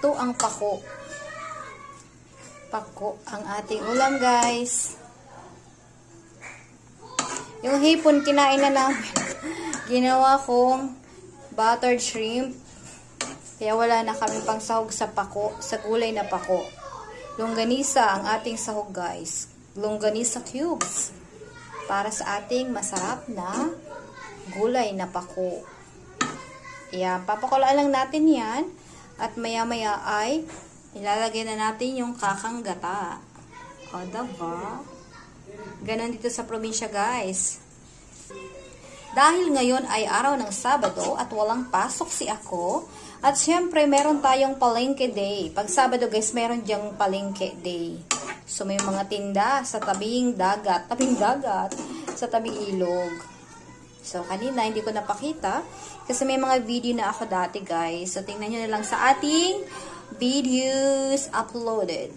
Ito ang pako. Pako ang ating ulam, guys. Yung hipon, kinain na namin. Ginawa kong buttered shrimp. Kaya wala na kami pang sahog sa pako, sa gulay na pako. Longganisa ang ating sahog, guys. Longganisa cubes. Para sa ating masarap na gulay na pako. Ayan, papakulaan lang natin yan. At maya-maya ay ilalagay na natin yung kakang gata. O, diba? Ganon dito sa probinsya, guys. Dahil ngayon ay araw ng Sabado at walang pasok si ako. At syempre, meron tayong palengke day. Pag Sabado, guys, meron diyang palengke day. So, may mga tinda sa tabing dagat. Sa tabing ilog. So, kanina, hindi ko napakita. Kasi may mga video na ako dati, guys. So, tingnan nyo na lang sa ating videos uploaded.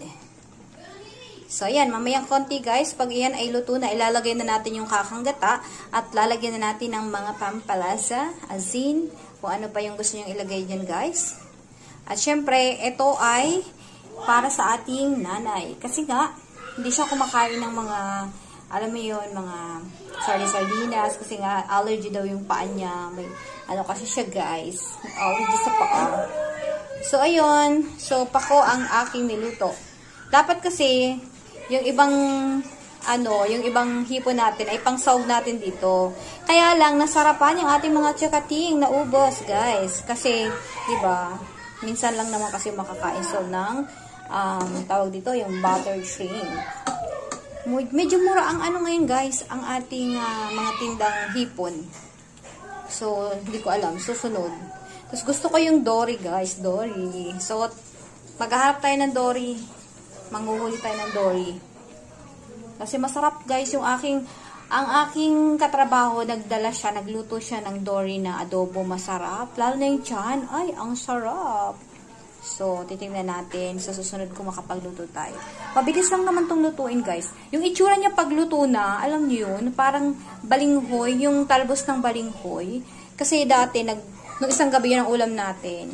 So, ayan, mamayang konti, guys. Pag iyan ay luto na, ilalagay na natin yung kakang gata. At lalagyan na natin ng mga pampalasa, asin, kung ano pa yung gusto nyong ilagay dyan, guys. At syempre, ito ay para sa ating nanay. Kasi nga, hindi siya kumakain ng mga, alam mo yun, mga sardinas. Kasi nga, allergy daw yung paa niya. May, ano kasi siya, guys. Allergy sa paa. So, ayun. So, pako ang aking niluto. Dapat kasi, yung ibang yung ibang hipon natin ay pangsahog natin dito. Kaya lang, nasarapan yung ating mga tsakating na ubos, guys. Kasi, di ba, minsan lang naman kasi makakain. So, ng, tawag dito, yung buttered shrimp. Medyo mura ang ano ngayon, guys, ang ating mga tindang hipon. So, hindi ko alam. Susunod. Tapos, gusto ko yung dory, guys. Dory. So, maghahanap tayo ng dory. Manghuhuli tayo ng dory. Kasi masarap, guys, yung ang aking katrabaho, nagluto siya ng dory na adobo, masarap. Lalo na yung tiyan, ay, ang sarap. So, titingnan natin, sa susunod ko makapagluto tayo. Mabilis lang naman tong lutuin, guys. Yung itsura niya pagluto na, alam niyo yun, parang balinghoy, yung talbos ng balinghoy. Kasi dati, nung isang gabi yun ang ulam natin,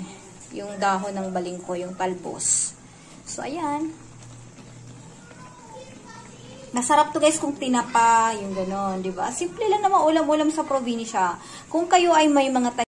yung dahon ng balinghoy, yung talbos. So, ayan. Masarap to, guys, kung tinapa, yung gano'n, di ba? Simple lang naman ulam-ulam sa probinsya. Kung kayo ay may mga